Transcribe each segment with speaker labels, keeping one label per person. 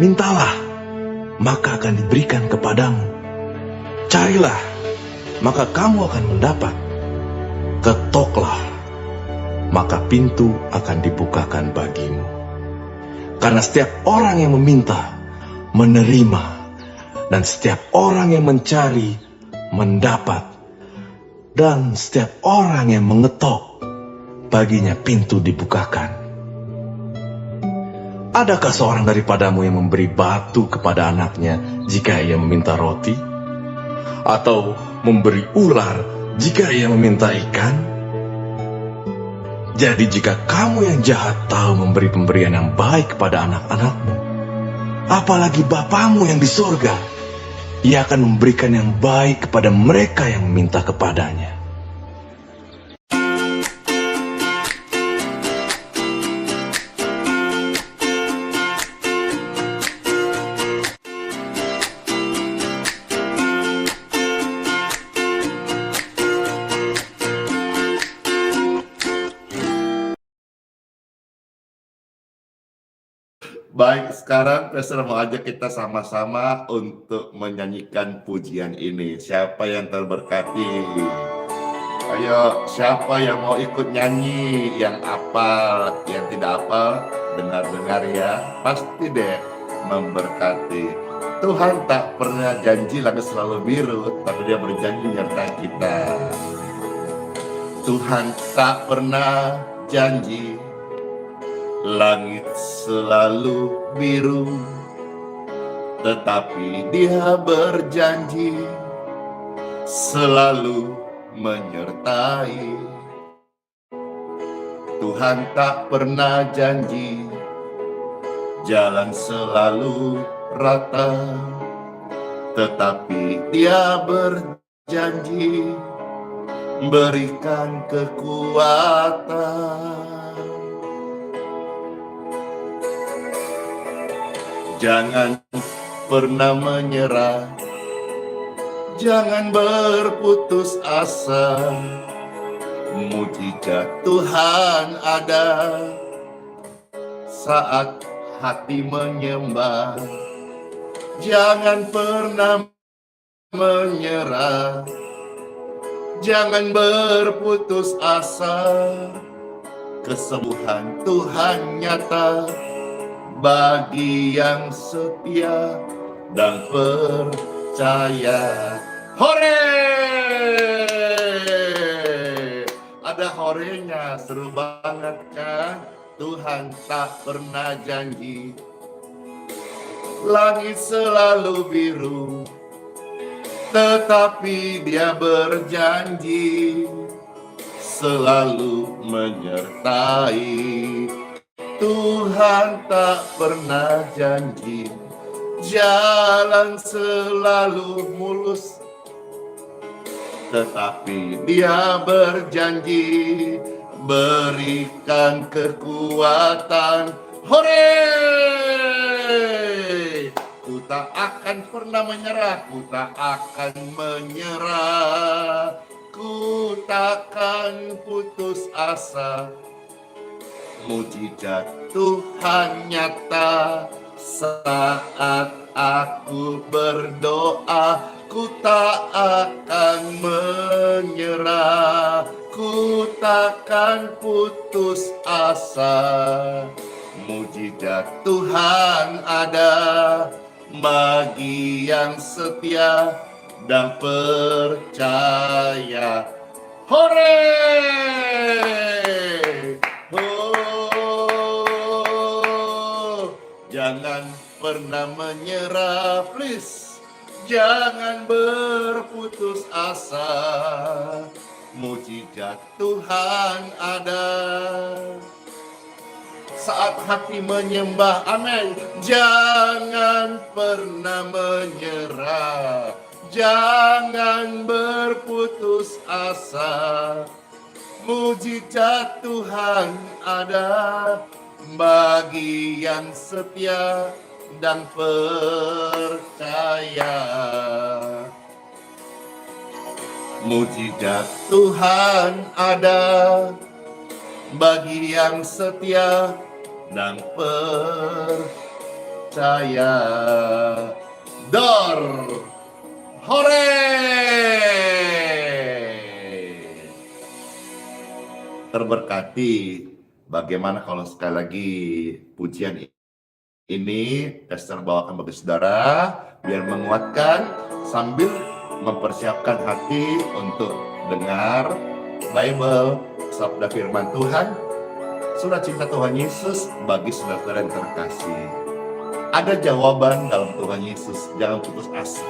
Speaker 1: Mintalah, maka akan diberikan kepadamu. Carilah, maka kamu akan mendapat. Ketoklah, maka pintu akan dibukakan bagimu. Karena setiap orang yang meminta, menerima, dan setiap orang yang mencari, mendapat. Dan setiap orang yang mengetok, baginya pintu dibukakan. Adakah seorang daripadamu yang memberi batu kepada anaknya jika ia meminta roti? Atau memberi ular jika ia meminta ikan? Jadi jika kamu yang jahat tahu memberi pemberian yang baik kepada anak-anakmu, apalagi Bapamu yang di sorga, Ia akan memberikan yang baik kepada mereka yang meminta kepadanya.
Speaker 2: Baik, sekarang Pastor mau ajak kita sama-sama untuk menyanyikan pujian ini. Siapa yang terberkati? Ayo, siapa yang mau ikut nyanyi? Yang hafal, yang tidak hafal, dengar-dengar ya. Pasti deh memberkati. Tuhan tak pernah janji langit selalu biru, tapi Dia berjanji menyertai kita. Tuhan tak pernah janji langit selalu biru, tetapi Dia berjanji selalu menyertai. Tuhan tak pernah janji jalan selalu rata, tetapi Dia berjanji berikan kekuatan. Jangan pernah menyerah, jangan berputus asa. Mujizat Tuhan ada saat hati menyembah. Jangan pernah menyerah, jangan berputus asa. Kesembuhan Tuhan nyata bagi yang setia dan percaya. Hore! Ada horenya, seru banget kan? Tuhan tak pernah janji langit selalu biru, tetapi Dia berjanji selalu menyertai. Tuhan tak pernah janji jalan selalu mulus, tetapi Dia berjanji berikan kekuatan. Hore! Ku tak akan pernah menyerah, ku tak akan menyerah, ku takkan putus asa. Mujizat Tuhan nyata saat aku berdoa. Ku tak akan menyerah, ku takkan putus asa. Mujizat Tuhan ada bagi yang setia dan percaya. Hore! Jangan pernah menyerah, please. Jangan berputus asa. Mujizat Tuhan ada saat hati menyembah. Amin. Jangan pernah menyerah, jangan berputus asa. Mujizat Tuhan ada bagi yang setia dan percaya. Mujizat Tuhan ada bagi yang setia dan percaya. percaya. Dor, hore! Terberkati. Bagaimana kalau sekali lagi pujian ini Esther bawakan bagi saudara biar menguatkan sambil mempersiapkan hati untuk dengar Bible, sabda firman Tuhan, surat cinta Tuhan Yesus bagi saudara-saudara yang terkasih. Ada jawaban dalam Tuhan Yesus, jangan putus asa.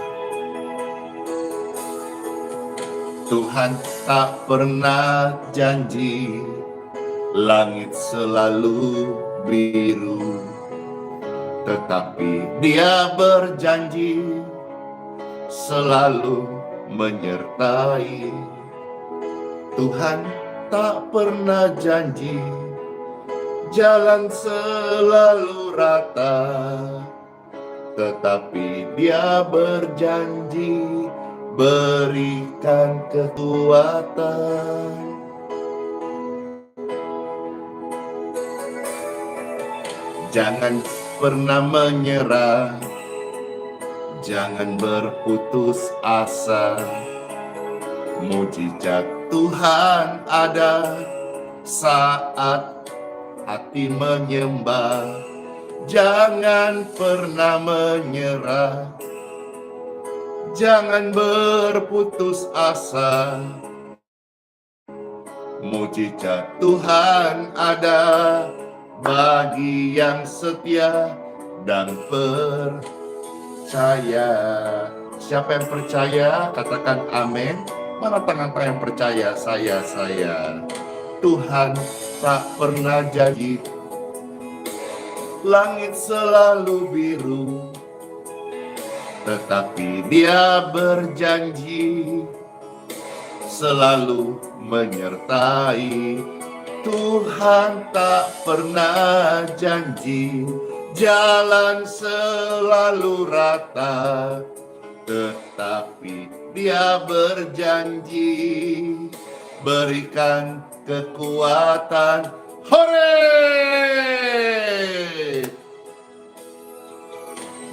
Speaker 2: Tuhan tak pernah janji langit selalu biru, tetapi Dia berjanji selalu menyertai. Tuhan tak pernah janji jalan selalu rata, tetapi Dia berjanji berikan kekuatan. Jangan pernah menyerah, jangan berputus asa. Mujizat Tuhan ada saat hati menyembah. Jangan pernah menyerah, jangan berputus asa. Mujizat Tuhan ada bagi yang setia dan percaya. Siapa yang percaya katakan amin. Mana tangan-tangan yang percaya? Saya. Tuhan tak pernah janji langit selalu biru, tetapi Dia berjanji selalu menyertai. Tuhan tak pernah janji jalan selalu rata, tetapi Dia berjanji berikan kekuatan. Hore!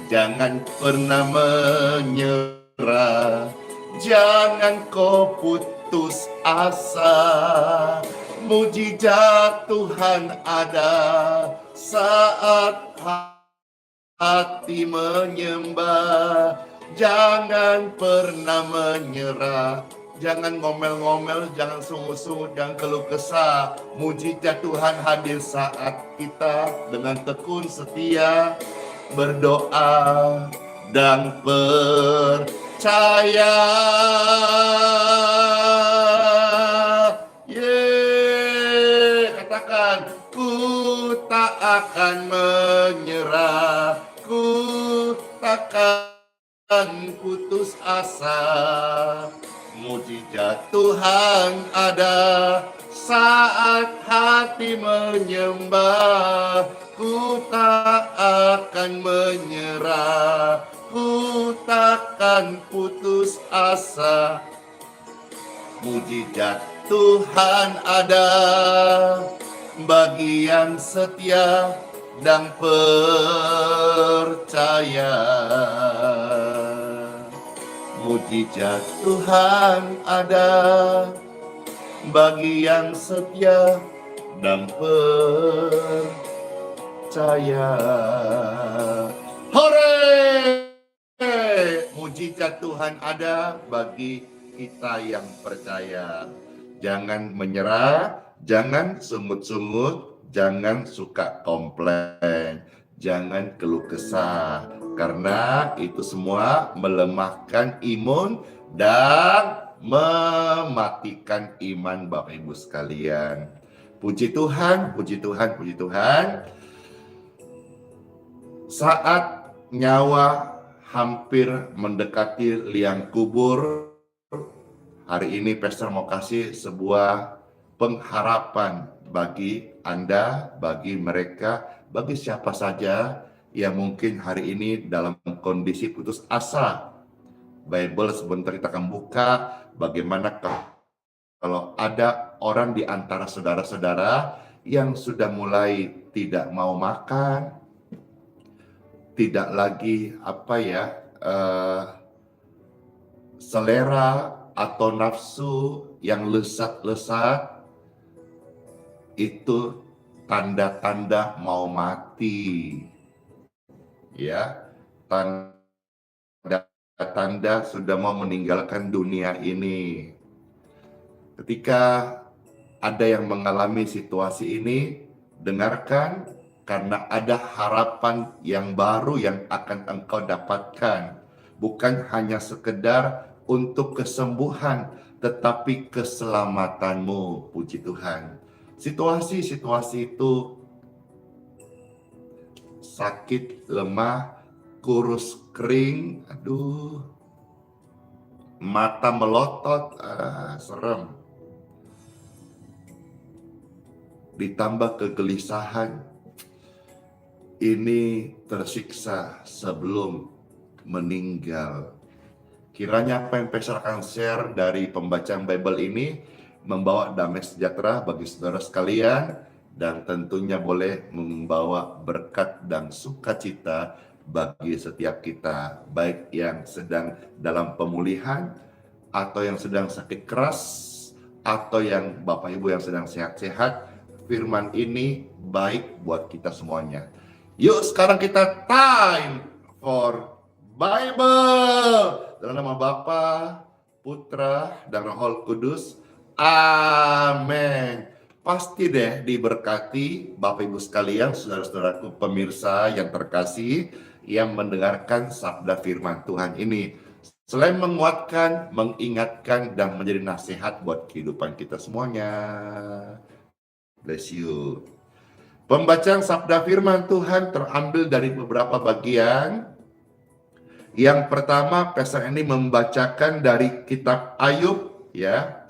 Speaker 2: Jangan pernah menyerah, jangan kau putus asa. Mujizat Tuhan ada saat hati menyembah. Jangan pernah menyerah, jangan ngomel-ngomel, jangan sungut-sungut, jangan keluh kesah. Mujizat Tuhan hadir saat kita dengan tekun setia berdoa dan percaya. Katakan, ku tak akan menyerah, ku takkan putus asa. Mujizat Tuhan ada saat hati menyembah. Ku tak akan menyerah, ku takkan putus asa. Mujizat Tuhan ada bagi yang setia dan percaya. Mujizat Tuhan ada bagi yang setia dan percaya. Hore! Mujizat Tuhan ada bagi kita yang percaya. Jangan menyerah, jangan sungut-sungut, jangan suka komplain, jangan keluh kesah, karena itu semua melemahkan imun dan mematikan iman Bapak Ibu sekalian. Puji Tuhan, puji Tuhan, puji Tuhan. Saat nyawa hampir mendekati liang kubur, hari ini Pastor mau kasih sebuah pengharapan bagi Anda, bagi mereka, bagi siapa saja yang mungkin hari ini dalam kondisi putus asa. Bible sebentar kita akan buka bagaimana kalau ada orang di antara saudara-saudara yang sudah mulai tidak mau makan, tidak lagi selera atau nafsu yang lesat-lesat, itu tanda-tanda mau mati, ya, tanda-tanda sudah mau meninggalkan dunia ini. Ketika ada yang mengalami situasi ini, dengarkan, karena ada harapan yang baru yang akan engkau dapatkan. Bukan hanya sekedar untuk kesembuhan, tetapi keselamatanmu, puji Tuhan. Situasi-situasi itu sakit, lemah, kurus, kering, aduh, mata melotot, serem. Ditambah kegelisahan, ini tersiksa sebelum meninggal. Kiranya apa yang Pastor akan share dari pembacaan Bible ini membawa damai sejahtera bagi saudara sekalian, dan tentunya boleh membawa berkat dan sukacita bagi setiap kita, baik yang sedang dalam pemulihan, atau yang sedang sakit keras, atau yang Bapak Ibu yang sedang sehat-sehat. Firman ini baik buat kita semuanya. Yuk sekarang kita time for Bible. Dalam nama Bapa, Putra, dan Roh Kudus. Amin. Pasti deh diberkati Bapak Ibu sekalian, saudara-saudaraku pemirsa yang terkasih, yang mendengarkan sabda firman Tuhan ini. Selain menguatkan, mengingatkan, dan menjadi nasihat buat kehidupan kita semuanya. Bless you. Pembacaan sabda firman Tuhan terambil dari beberapa bagian. Yang pertama, Pastor ini membacakan dari kitab Ayub, ya.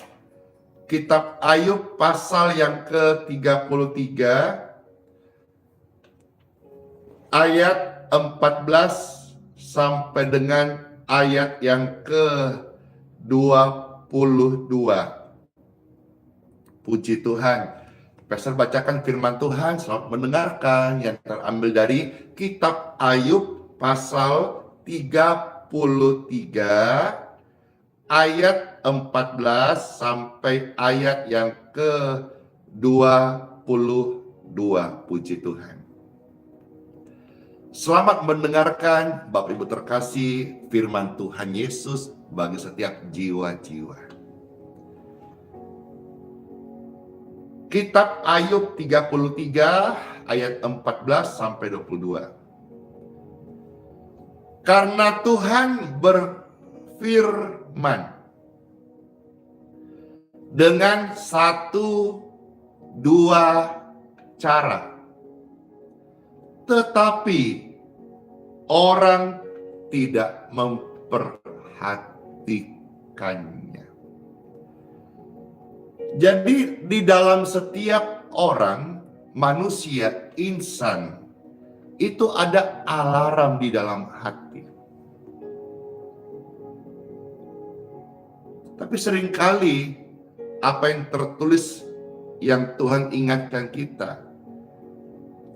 Speaker 2: Kitab Ayub pasal yang ke-33 ayat 14 sampai dengan ayat yang ke-22. Puji Tuhan. Pastor bacakan firman Tuhan, selamat mendengarkan, yang terambil dari kitab Ayub pasal 33 ayat 14 sampai ayat yang ke-22. Puji Tuhan. Selamat mendengarkan Bapak Ibu terkasih, firman Tuhan Yesus bagi setiap jiwa-jiwa. Kitab Ayub 33 ayat 14 sampai 22. Karena Tuhan berfirman dengan satu dua cara, tetapi orang tidak memperhatikannya. Jadi di dalam setiap orang, manusia, insan, itu ada alarm di dalam hati. Tapi seringkali apa yang tertulis yang Tuhan ingatkan kita,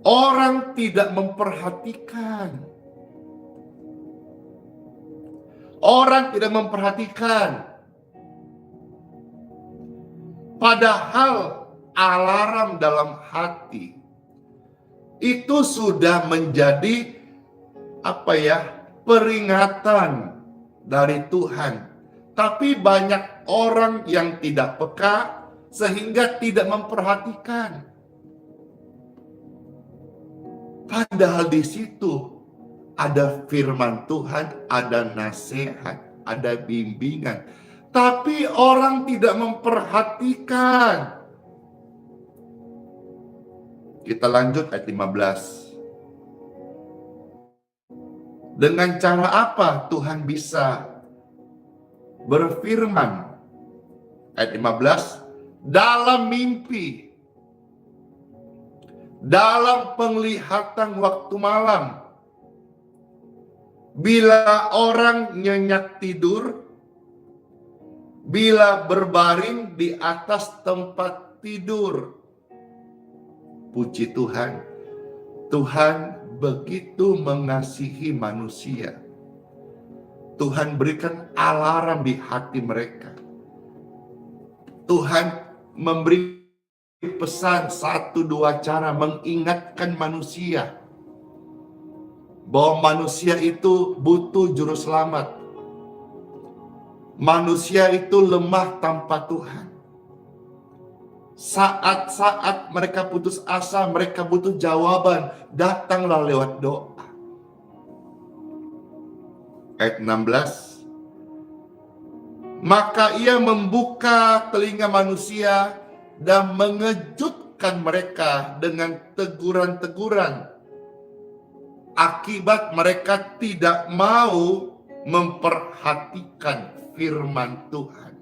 Speaker 2: orang tidak memperhatikan. Orang tidak memperhatikan. Padahal alarm dalam hati itu sudah menjadi peringatan dari Tuhan. Tapi banyak orang yang tidak peka sehingga tidak memperhatikan. Padahal di situ ada firman Tuhan, ada nasihat, ada bimbingan. Tapi orang tidak memperhatikan. Kita lanjut ayat 15. Dengan cara apa Tuhan bisa berfirman? Ayat 15. Dalam mimpi, dalam penglihatan waktu malam, bila orang nyenyak tidur, bila berbaring di atas tempat tidur. Puji Tuhan, Tuhan begitu mengasihi manusia. Tuhan berikan alarm di hati mereka. Tuhan memberi pesan 1-2 cara mengingatkan manusia bahwa manusia itu butuh juru selamat. Manusia itu lemah tanpa Tuhan. Saat-saat mereka putus asa, mereka butuh jawaban, datanglah lewat doa. Ayat 16. Maka ia membuka telinga manusia dan mengejutkan mereka dengan teguran-teguran. Akibat mereka tidak mau memperhatikan firman Tuhan.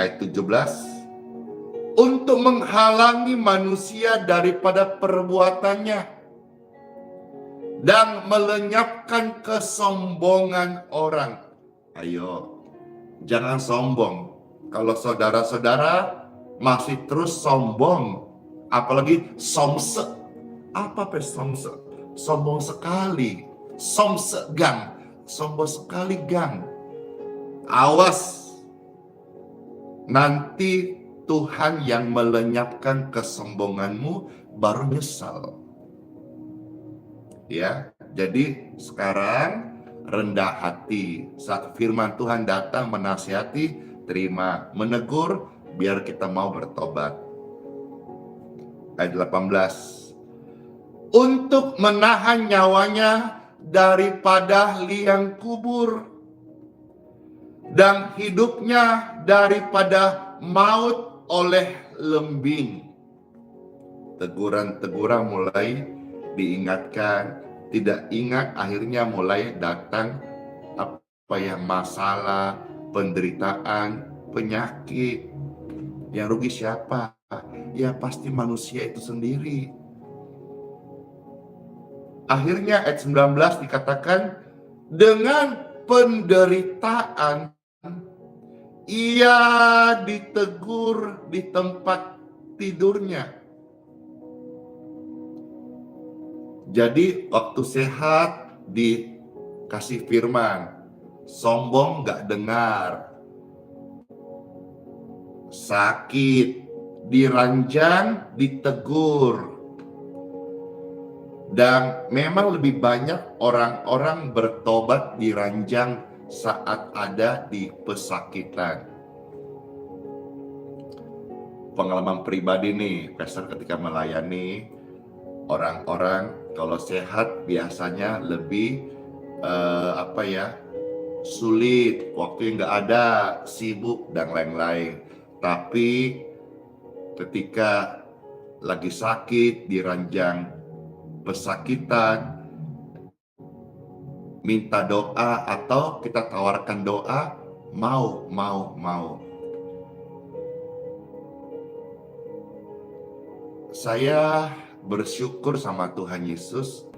Speaker 2: Ayat 17. Untuk menghalangi manusia daripada perbuatannya dan melenyapkan kesombongan orang. Ayo, jangan sombong. Kalau saudara-saudara masih terus sombong, apalagi somse. Apa somse? Sombong sekali. Somse gang. Sombong sekali gang. Awas. Nanti Tuhan yang melenyapkan kesombonganmu baru nyesal. Ya, jadi sekarang rendah hati. Saat firman Tuhan datang menasihati, terima. Menegur, biar kita mau bertobat. Ayat 18. Untuk menahan nyawanya daripada liang kubur dan hidupnya daripada maut oleh lembing. Teguran-teguran mulai diingatkan, tidak ingat, akhirnya mulai datang apa yang masalah, penderitaan, penyakit. Yang rugi siapa? Ya pasti manusia itu sendiri. Akhirnya ayat 19 dikatakan, dengan penderitaan ia ditegur di tempat tidurnya. Jadi waktu sehat dikasih firman, sombong gak dengar. Sakit, diranjang, ditegur. Dan memang lebih banyak orang-orang bertobat diranjang saat ada di pesakitan. Pengalaman pribadi nih, pastor ketika melayani orang-orang kalau sehat biasanya lebih sulit, waktu nggak ada, sibuk dan lain-lain. Tapi ketika lagi sakit, diranjang pesakitan, minta doa atau kita tawarkan doa, mau. Saya bersyukur sama Tuhan Yesus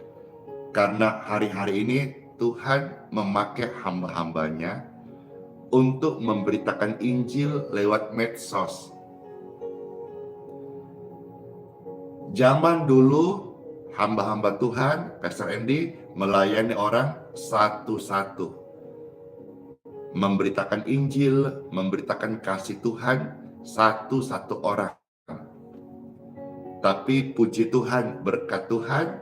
Speaker 2: karena hari-hari ini Tuhan memakai hamba-hambanya untuk memberitakan Injil lewat medsos. Zaman dulu hamba-hamba Tuhan, Pastor Andy melayani orang satu-satu. Memberitakan Injil, memberitakan kasih Tuhan satu-satu orang. Tapi puji Tuhan, berkat Tuhan,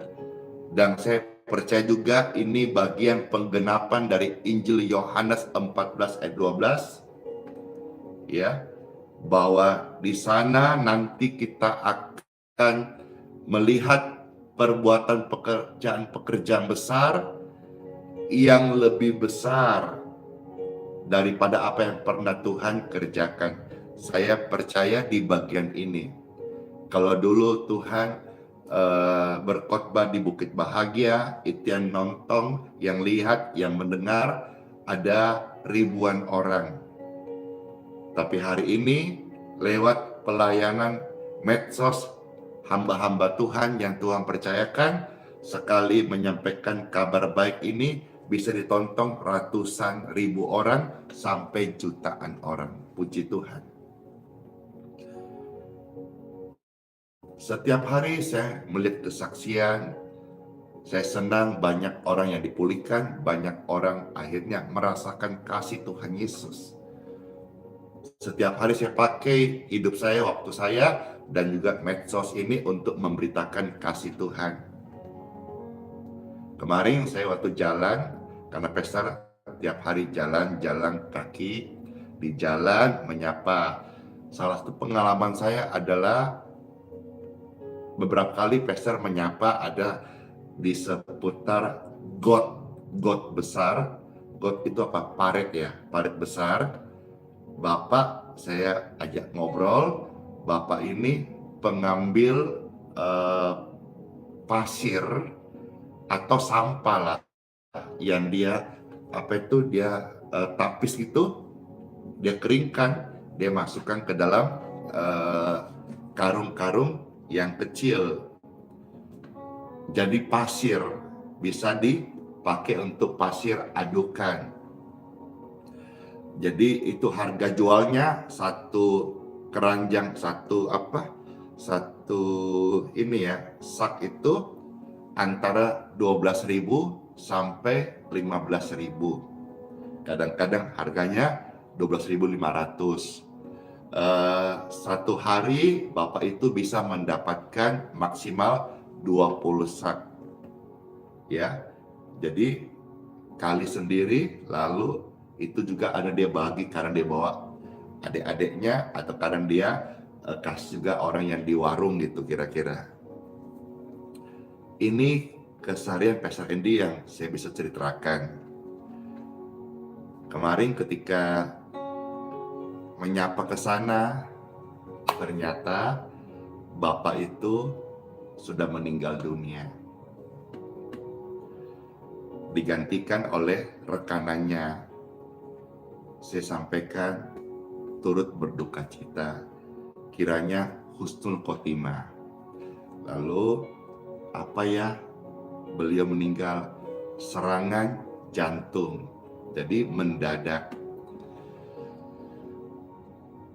Speaker 2: dan saya percaya juga ini bagian penggenapan dari Injil Yohanes 14 ayat 12. Ya, bahwa di sana nanti kita akan melihat perbuatan pekerjaan besar yang lebih besar daripada apa yang pernah Tuhan kerjakan. Saya percaya di bagian ini. Kalau dulu Tuhan berkhotbah di Bukit Bahagia, itu yang nonton, yang lihat, yang mendengar ada ribuan orang. Tapi hari ini lewat pelayanan medsos, hamba-hamba Tuhan yang Tuhan percayakan, sekali menyampaikan kabar baik ini bisa ditonton ratusan ribu orang sampai jutaan orang. Puji Tuhan. Setiap hari saya melihat kesaksian, saya senang banyak orang yang dipulihkan, banyak orang akhirnya merasakan kasih Tuhan Yesus. Setiap hari saya pakai hidup saya, waktu saya, dan juga medsos ini untuk memberitakan kasih Tuhan. Kemarin saya waktu jalan, karena pesta tiap hari jalan kaki, di jalan menyapa. Salah satu pengalaman saya adalah beberapa kali pesta menyapa ada di seputar got besar. Got itu apa? Parit ya, parit besar. Bapak saya ajak ngobrol, Bapak ini pengambil pasir atau sampah lah yang dia tapis itu, dia keringkan, dia masukkan ke dalam karung-karung yang kecil. Jadi pasir bisa dipakai untuk pasir adukan. Jadi itu harga jualnya satu keranjang, satu sak itu antara 12.000 sampai 15.000. Kadang-kadang harganya 12.500. Satu hari Bapak itu bisa mendapatkan maksimal 20 sak. Ya. Jadi kali sendiri, lalu itu juga ada dia bagi karena dia bawa adik-adiknya, atau kadang dia kasih juga orang yang di warung gitu kira-kira. Ini keseharian Pastor Andy yang saya bisa ceritakan. Kemarin ketika menyapa ke sana, ternyata Bapak itu sudah meninggal dunia. Digantikan oleh rekanannya. Saya sampaikan turut berduka cita, kiranya husnul khotimah. Lalu beliau meninggal serangan jantung, jadi mendadak.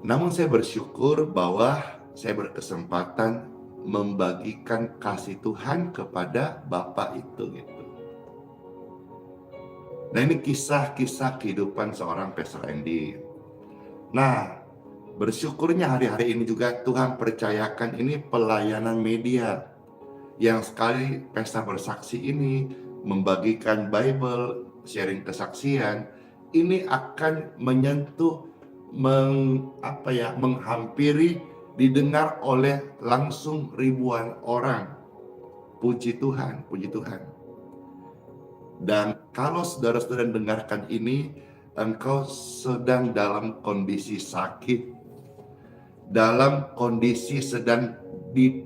Speaker 2: Namun saya bersyukur bahwa saya berkesempatan membagikan kasih Tuhan kepada Bapak itu gitu. Nah, ini kisah-kisah kehidupan seorang Pastor Andy. Nah, bersyukurnya hari-hari ini juga Tuhan percayakan ini pelayanan media. Yang sekali Pastor bersaksi ini, membagikan Bible, sharing kesaksian, ini akan menyentuh, menghampiri, didengar oleh langsung ribuan orang. Puji Tuhan, puji Tuhan. Dan kalau saudara-saudara dengarkan ini, engkau sedang dalam kondisi sakit, dalam kondisi sedang di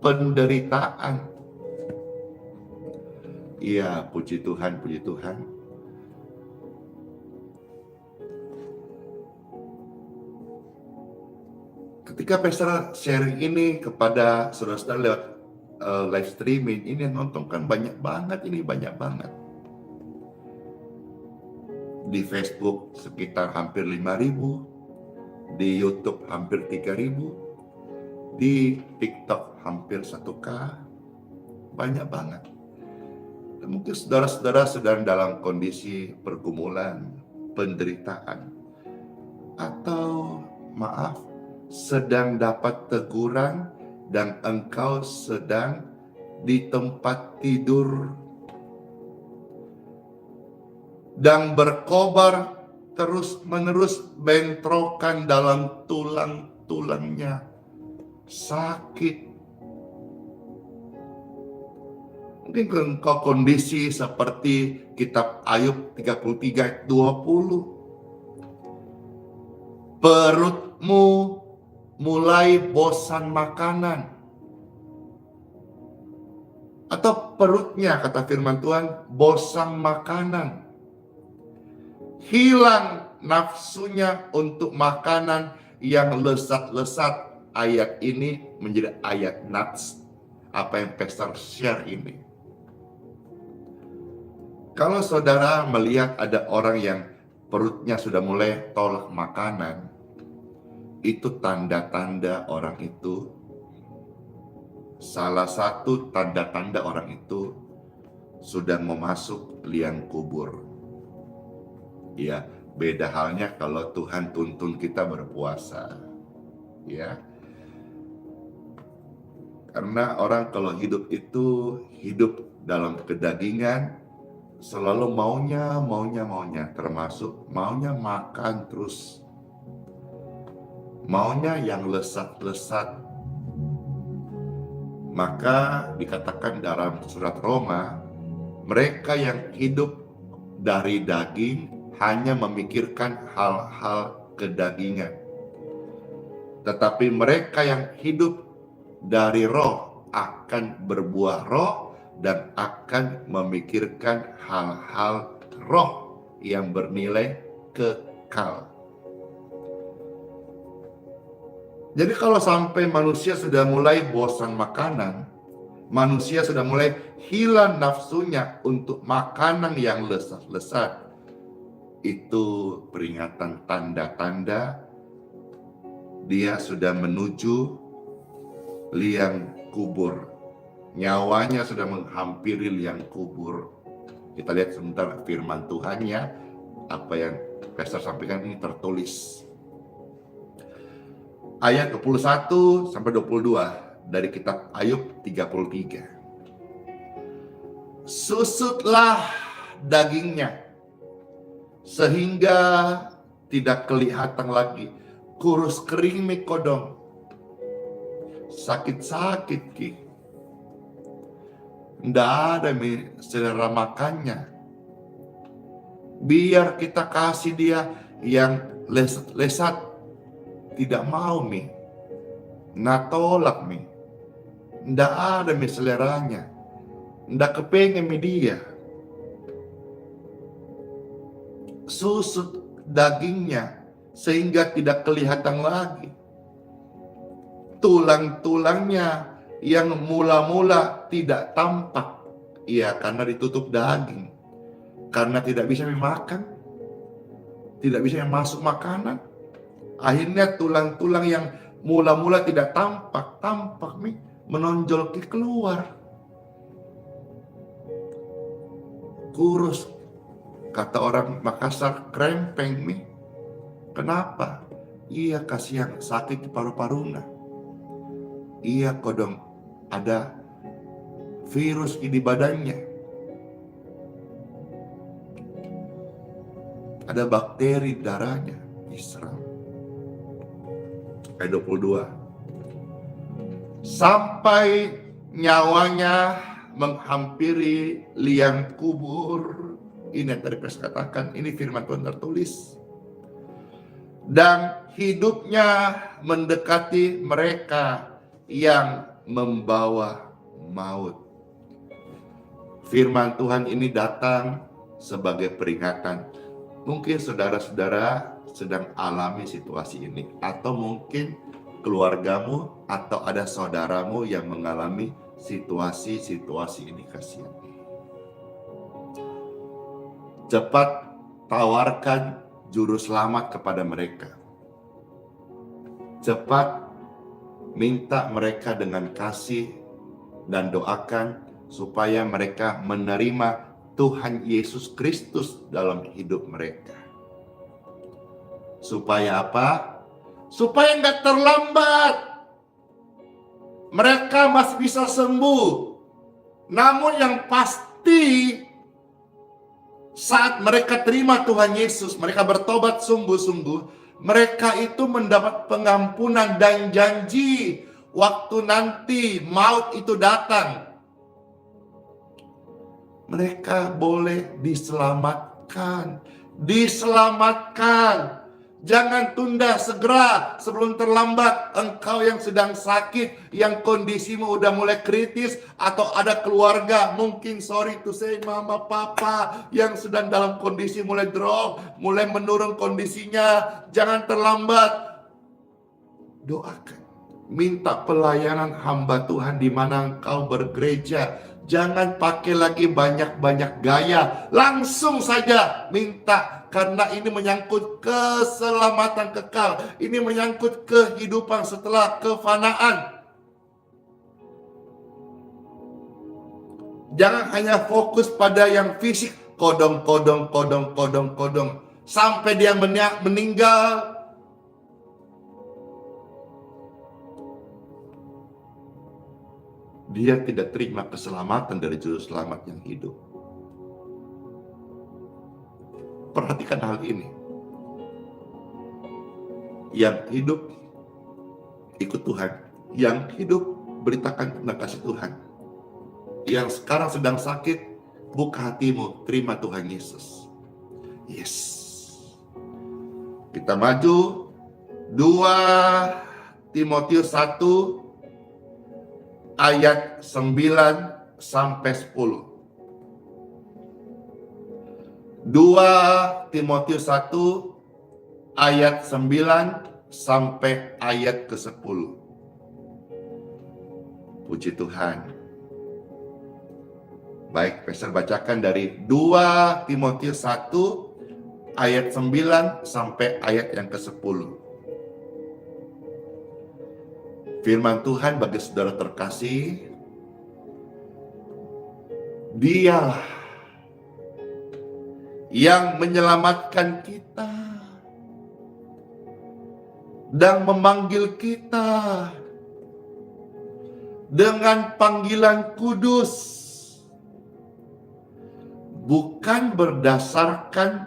Speaker 2: penderitaan. Iya, puji Tuhan, puji Tuhan. Ketika Pastor sharing ini kepada saudara-saudara lewat live streaming, ini yang nonton kan banyak banget. Di Facebook sekitar hampir 5.000, di YouTube hampir 3.000, di TikTok hampir 1K, banyak banget. Dan mungkin saudara-saudara sedang dalam kondisi pergumulan, penderitaan, atau sedang dapat teguran dan engkau sedang di tempat tidur dan berkobar terus-menerus bentrokan dalam tulang-tulangnya, sakit. Mungkin engkau kondisi seperti kitab Ayub 33 ayat 20. Perutmu mulai bosan makanan. Atau perutnya, kata firman Tuhan, bosan makanan. Hilang nafsunya untuk makanan yang lesat-lesat. Ayat ini menjadi ayat nats. Apa yang Pastor share ini. Kalau saudara melihat ada orang yang perutnya sudah mulai tolak makanan, itu tanda-tanda orang itu salah satu tanda-tanda orang itu sudah memasuk liang kubur. Ya, beda halnya kalau Tuhan tuntun kita berpuasa. Ya. Karena orang kalau hidup itu hidup dalam kedagingan, selalu maunya, termasuk maunya makan terus. Maunya yang lesat-lesat. Maka dikatakan dalam surat Roma, mereka yang hidup dari daging hanya memikirkan hal-hal kedagingan. Tetapi mereka yang hidup dari roh akan berbuah roh dan akan memikirkan hal-hal roh yang bernilai kekal. Jadi kalau sampai manusia sudah mulai bosan makanan, manusia sudah mulai hilang nafsunya untuk makanan yang lesat-lesat, itu peringatan tanda-tanda dia sudah menuju liang kubur. Nyawanya sudah menghampiri liang kubur. Kita lihat sebentar firman Tuhannya, apa yang Pastor sampaikan ini tertulis. Ayat 21 sampai 22 dari kitab Ayub 33. Susutlah dagingnya sehingga tidak kelihatan lagi. Kurus kering mikodong. Sakit-sakit ki. Nggak ada selera makannya. Biar kita kasih dia yang lesat. Tidak mau mi. Natolak mi. Nggak ada mi seleranya. Nggak kepengen mi dia. Susut dagingnya sehingga tidak kelihatan lagi. Tulang-tulangnya yang mula-mula tidak tampak. Ya, karena ditutup daging. Karena tidak bisa dimakan. Tidak bisa masuk makanan. Akhirnya tulang-tulang yang mula-mula tidak tampak nih, menonjol keluar. Kurus. Kata orang Makassar, krempeng nih. Kenapa? Iya kasih yang sakit di paru-paruna. Iya kodong ada virus di badannya. Ada bakteri di darahnya. Diserang. Ayat 22. Sampai nyawanya menghampiri liang kubur. Ini yang tadi Pes katakan, ini firman Tuhan tertulis. Dan hidupnya mendekati mereka yang membawa maut. Firman Tuhan ini datang sebagai peringatan. Mungkin saudara-saudara sedang alami situasi ini, atau mungkin keluargamu atau ada saudaramu yang mengalami situasi-situasi ini. Kasihan. Cepat tawarkan juru selamat kepada mereka. Cepat minta mereka dengan kasih dan doakan supaya mereka menerima Tuhan Yesus Kristus dalam hidup mereka. Supaya apa? Supaya nggak terlambat. Mereka masih bisa sembuh. Namun yang pasti saat mereka terima Tuhan Yesus, mereka bertobat sungguh-sungguh, mereka itu mendapat pengampunan dan janji waktu nanti maut itu datang. Mereka boleh diselamatkan. Diselamatkan. Jangan tunda, segera sebelum terlambat. Engkau yang sedang sakit, yang kondisimu udah mulai kritis, atau ada keluarga, mungkin sorry to say mama, papa, yang sedang dalam kondisi mulai drop, mulai menurun kondisinya. Jangan terlambat. Doakan. Minta pelayanan hamba Tuhan di mana engkau bergereja. Jangan pakai lagi banyak-banyak gaya. Langsung saja minta. Karena ini menyangkut keselamatan kekal. Ini menyangkut kehidupan setelah kefanaan. Jangan hanya fokus pada yang fisik, kodong, kodong, kodong, kodong, kodong. Sampai dia meninggal. Dia tidak terima keselamatan dari juru selamat yang hidup. Perhatikan hal ini. Yang hidup ikut Tuhan. Yang hidup beritakan tentang kasih Tuhan. Yang sekarang sedang sakit, buka hatimu, terima Tuhan Yesus. Yes. Kita maju. 2 Timotius 1 ayat 9 sampai 10. 2 Timotius 1 ayat 9 sampai ayat ke-10. Puji Tuhan. Baik, Pastor bacakan dari 2 Timotius 1 ayat 9 sampai ayat yang ke-10. Firman Tuhan bagi saudara terkasih, Dialah yang menyelamatkan kita dan memanggil kita dengan panggilan kudus, bukan berdasarkan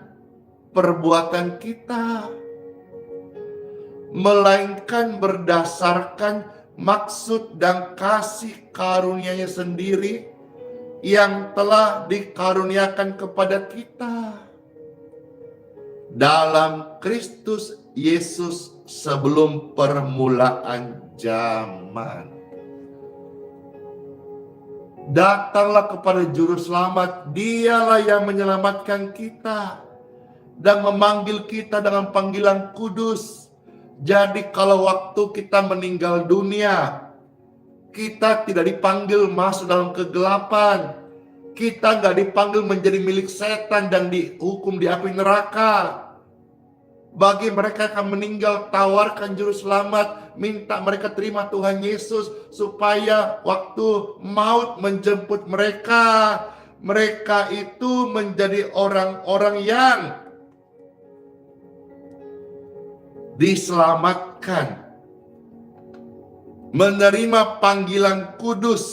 Speaker 2: perbuatan kita, melainkan berdasarkan maksud dan kasih karunia-Nya sendiri yang telah dikaruniakan kepada kita dalam Kristus Yesus sebelum permulaan zaman. Datanglah kepada Juru Selamat, Dialah yang menyelamatkan kita dan memanggil kita dengan panggilan kudus. Jadi kalau waktu kita meninggal dunia, kita tidak dipanggil masuk dalam kegelapan. Kita nggak dipanggil menjadi milik setan dan dihukum di api neraka. Bagi mereka yang akan meninggal, tawarkan Juru Selamat, minta mereka terima Tuhan Yesus, supaya waktu maut menjemput mereka, mereka itu menjadi orang-orang yang diselamatkan, menerima panggilan kudus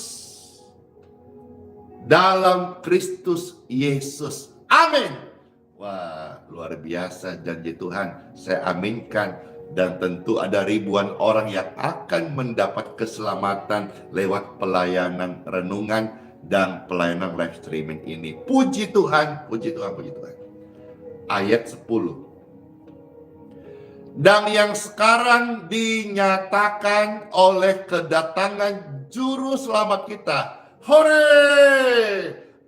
Speaker 2: dalam Kristus Yesus. Amin. Wah, luar biasa janji Tuhan. Saya aminkan, dan tentu ada ribuan orang yang akan mendapat keselamatan lewat pelayanan renungan dan pelayanan live streaming ini. Puji Tuhan, puji Tuhan, puji Tuhan. Ayat 10. Dan yang sekarang dinyatakan oleh kedatangan Juru Selamat kita. Hore!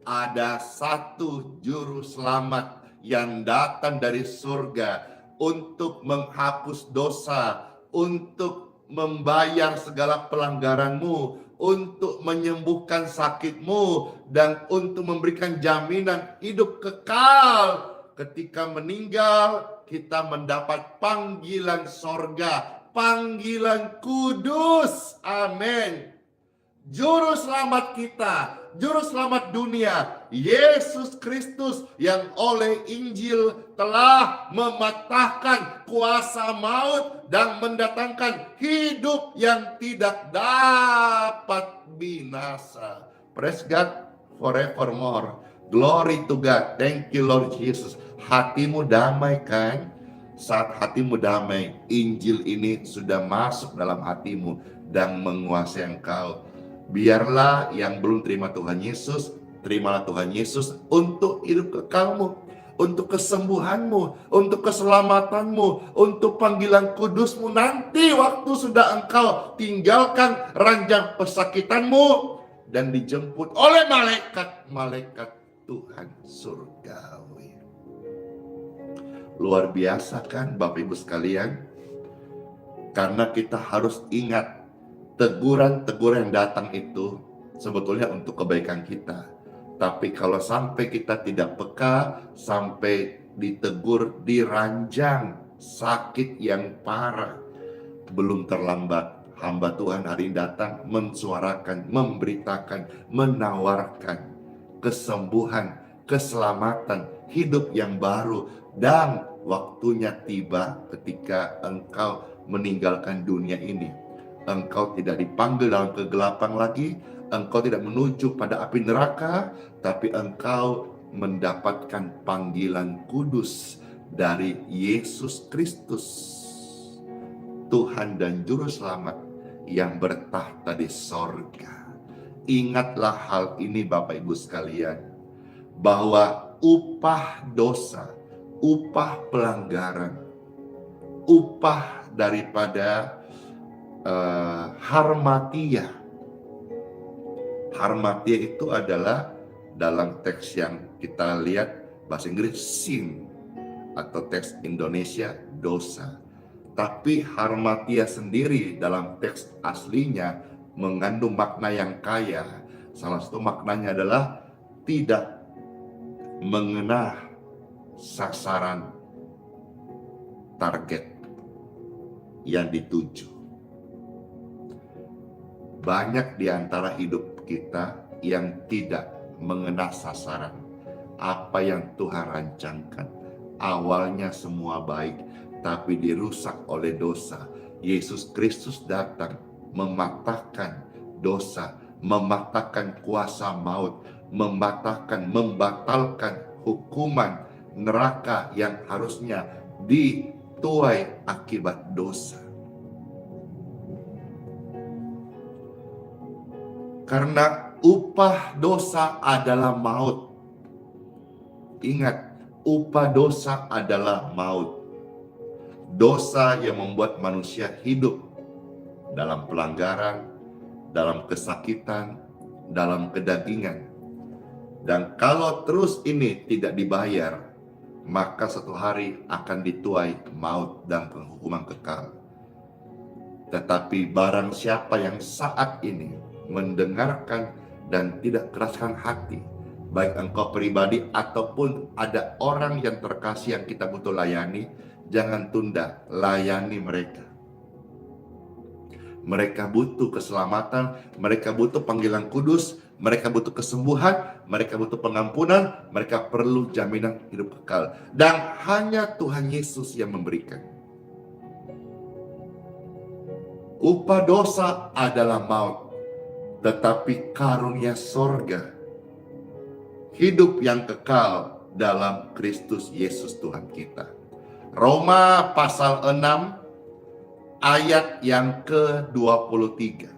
Speaker 2: Ada satu Juru Selamat yang datang dari surga untuk menghapus dosa, untuk membayar segala pelanggaranmu, untuk menyembuhkan sakitmu, dan untuk memberikan jaminan hidup kekal. Ketika meninggal, kita mendapat panggilan sorga, panggilan kudus. Amin. Juru Selamat kita, Juru Selamat dunia, Yesus Kristus, yang oleh Injil telah mematahkan kuasa maut dan mendatangkan hidup yang tidak dapat binasa. Praise God forevermore. Glory to God. Thank you Lord Jesus. Hatimu damai kan? Saat hatimu damai, Injil ini sudah masuk dalam hatimu dan menguasai engkau. Biarlah yang belum terima Tuhan Yesus, terimalah Tuhan Yesus untuk hidup kekalmu, untuk kesembuhanmu, untuk keselamatanmu, untuk panggilan kudusmu. Nanti waktu sudah engkau tinggalkan ranjang pesakitanmu dan dijemput oleh malaikat-malaikat Tuhan surgawi. Luar biasa kan Bapak Ibu sekalian? Karena kita harus ingat, teguran-teguran yang datang itu sebetulnya untuk kebaikan kita. Tapi kalau sampai kita tidak peka, sampai ditegur, diranjang, sakit yang parah, belum terlambat. Hamba Tuhan hari ini datang mensuarakan, memberitakan, menawarkan kesembuhan, keselamatan, hidup yang baru, dan waktunya tiba ketika engkau meninggalkan dunia ini. Engkau tidak dipanggil dalam kegelapan lagi, engkau tidak menuju pada api neraka, tapi engkau mendapatkan panggilan kudus dari Yesus Kristus, Tuhan dan Juru Selamat yang bertahta di sorga. Ingatlah hal ini Bapak Ibu sekalian, bahwa upah dosa, upah pelanggaran, upah daripada harmatia. Harmatia itu adalah dalam teks yang kita lihat bahasa Inggris sin, atau teks Indonesia dosa. Tapi harmatia sendiri dalam teks aslinya mengandung makna yang kaya. Salah satu maknanya adalah tidak mengena sasaran target yang dituju. Banyak di antara hidup kita yang tidak mengena sasaran apa yang Tuhan rancangkan. Awalnya semua baik, tapi dirusak oleh dosa. Yesus Kristus datang mematahkan dosa, mematahkan kuasa maut, membatalkan hukuman neraka yang harusnya dituai akibat dosa. Karena upah dosa adalah maut. Ingat, upah dosa adalah maut. Dosa yang membuat manusia hidup dalam pelanggaran, dalam kesakitan, dalam kedagingan. Dan kalau terus ini tidak dibayar, maka satu hari akan dituai maut dan penghukuman kekal. Tetapi barang siapa yang saat ini mendengarkan dan tidak keraskan hati, baik engkau pribadi ataupun ada orang yang terkasih yang kita butuh layani, jangan tunda, layani mereka. Mereka butuh keselamatan, mereka butuh panggilan kudus, mereka butuh kesembuhan, mereka butuh pengampunan, mereka perlu jaminan hidup kekal. Dan hanya Tuhan Yesus yang memberikan. Upah dosa adalah maut, tetapi karunia sorga, hidup yang kekal dalam Kristus Yesus Tuhan kita. Roma pasal 6 ayat yang ke-23.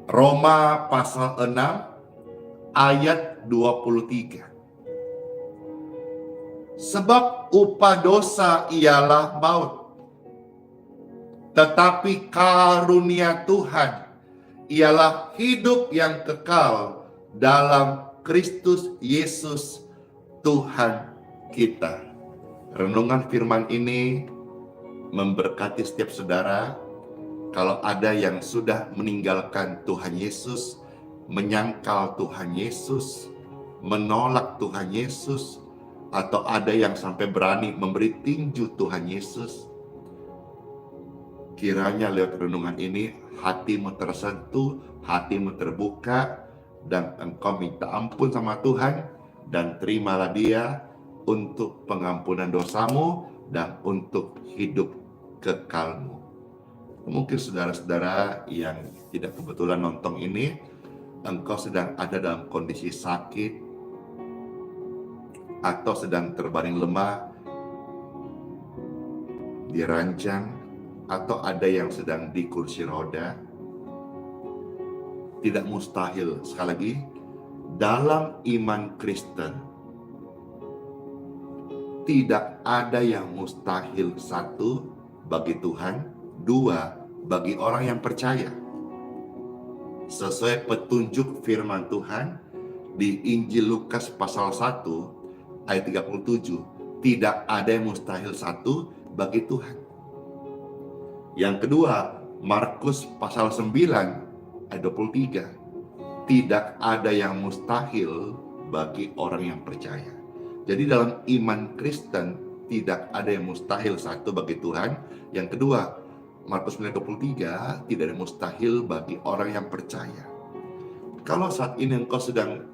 Speaker 2: Roma pasal 6 ayat 23. Sebab upah dosa ialah maut, tetapi karunia Tuhan ialah hidup yang kekal dalam Kristus Yesus Tuhan kita. Renungan firman ini memberkati setiap saudara. Kalau ada yang sudah meninggalkan Tuhan Yesus, menyangkal Tuhan Yesus, menolak Tuhan Yesus, atau ada yang sampai berani memberi tinju Tuhan Yesus, kiranya lewat renungan ini hatimu tersentuh, hatimu terbuka, dan engkau minta ampun sama Tuhan, dan terimalah Dia untuk pengampunan dosamu dan untuk hidup kekalmu. Mungkin saudara-saudara yang tidak kebetulan nonton ini, engkau sedang ada dalam kondisi sakit atau sedang terbaring lemah, diranjang, atau ada yang sedang di kursi roda. Tidak mustahil, sekali lagi, dalam iman Kristen tidak ada yang mustahil. Satu, bagi Tuhan. Dua, bagi orang yang percaya. Sesuai petunjuk firman Tuhan di Injil Lukas pasal 1 ayat 37, tidak ada yang mustahil. Satu, bagi Tuhan. Yang kedua, Markus pasal 9 ayat 23, tidak ada yang mustahil bagi orang yang percaya. Jadi dalam iman Kristen tidak ada yang mustahil. Satu, bagi Tuhan. Yang kedua, Markus 9:23, tidak ada yang mustahil bagi orang yang percaya. Kalau saat ini engkau sedang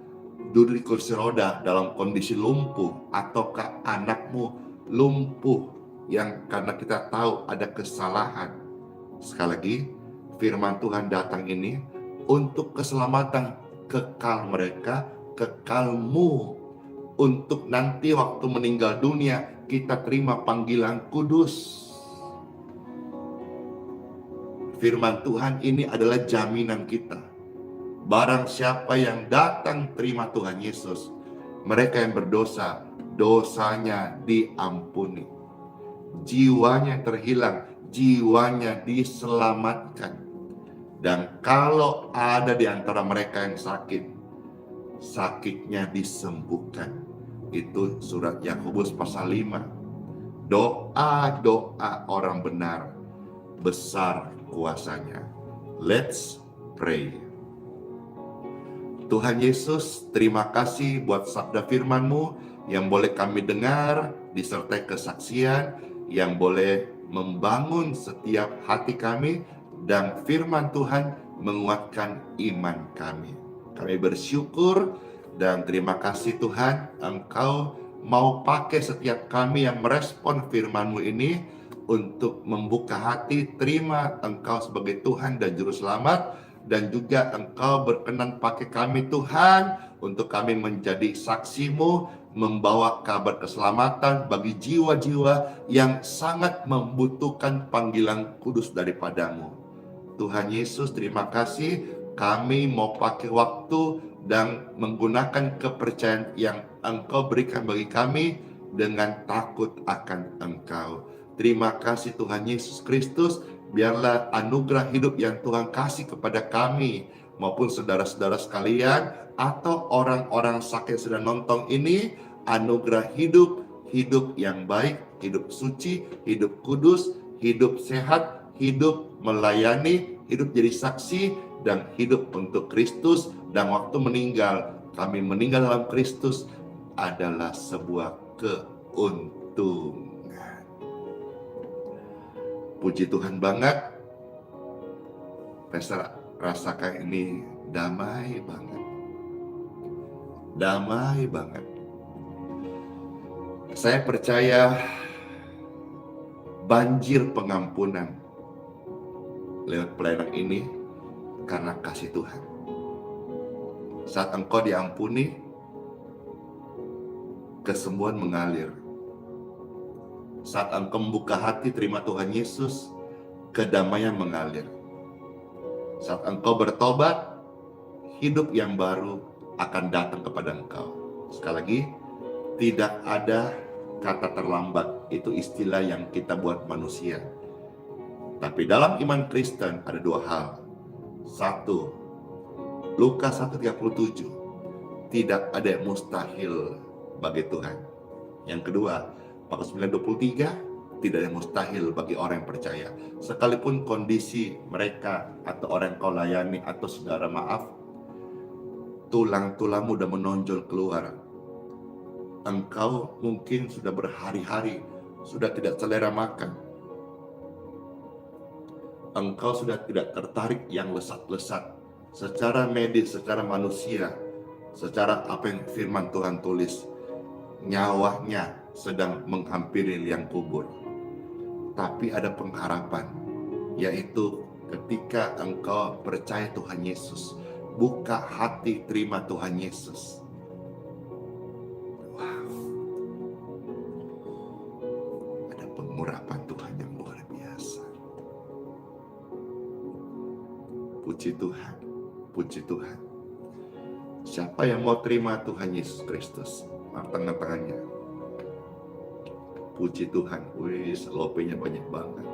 Speaker 2: duduk di kursi roda dalam kondisi lumpuh, ataukah anakmu lumpuh yang karena kita tahu ada kesalahan. Sekali lagi, firman Tuhan datang ini untuk keselamatan kekal mereka, kekalmu, untuk nanti waktu meninggal dunia kita terima panggilan kudus. Firman Tuhan ini adalah jaminan kita. Barang siapa yang datang terima Tuhan Yesus, mereka yang berdosa, dosanya diampuni. Jiwanya terhilang, jiwanya diselamatkan. Dan kalau ada di antara mereka yang sakit, sakitnya disembuhkan. Itu surat Yakobus pasal 5. Doa-doa orang benar besar kuasanya. Let's pray. Tuhan Yesus, terima kasih buat sabda firman-Mu yang boleh kami dengar, disertai kesaksian, yang boleh membangun setiap hati kami, dan firman Tuhan menguatkan iman kami. Kami bersyukur dan terima kasih Tuhan, Engkau mau pakai setiap kami yang merespon firman-Mu ini untuk membuka hati, terima Engkau sebagai Tuhan dan Juru Selamat. Dan juga Engkau berkenan pakai kami Tuhan, untuk kami menjadi saksi-Mu, membawa kabar keselamatan bagi jiwa-jiwa yang sangat membutuhkan panggilan kudus daripada-Mu. Tuhan Yesus, terima kasih, kami mau pakai waktu dan menggunakan kepercayaan yang Engkau berikan bagi kami dengan takut akan Engkau. Terima kasih Tuhan Yesus Kristus. Biarlah anugerah hidup yang Tuhan kasih kepada kami maupun saudara-saudara sekalian atau orang-orang sakit sedang nonton ini, anugerah hidup yang baik, hidup suci, hidup kudus, hidup sehat, hidup melayani, hidup jadi saksi, dan hidup untuk Kristus. Dan waktu meninggal, kami meninggal dalam Kristus adalah sebuah keuntungan. Puji Tuhan banget. Saya rasakan ini damai banget. Damai banget. Saya percaya banjir pengampunan lewat pelayanan ini karena kasih Tuhan. Saat engkau diampuni, kesembuhan mengalir. Saat engkau membuka hati terima Tuhan Yesus, kedamaian mengalir. Saat engkau bertobat, hidup yang baru akan datang kepada engkau. Sekali lagi, tidak ada kata terlambat. Itu istilah yang kita buat manusia. Tapi dalam iman Kristen ada dua hal. Satu, Lukas 1:37, tidak ada yang mustahil bagi Tuhan. Yang kedua, Markus 9:23, tidak ada yang mustahil bagi orang yang percaya. Sekalipun kondisi mereka atau orang yang kau layani atau saudara maaf, tulang-tulangmu udah menonjol keluar. Engkau mungkin sudah berhari-hari sudah tidak selera makan. Engkau sudah tidak tertarik yang lesat-lesat. Secara medis, secara manusia, secara apa yang firman Tuhan tulis, nyawanya sedang menghampiri liang kubur. Tapi ada pengharapan, yaitu ketika engkau percaya Tuhan Yesus, buka hati terima Tuhan Yesus. Wow. Ada pengurapan Tuhan yang luar biasa. Puji Tuhan, puji Tuhan. Siapa yang mau terima Tuhan Yesus Kristus? Angkat tangannya. Puji Tuhan, wih, lopenya banyak banget.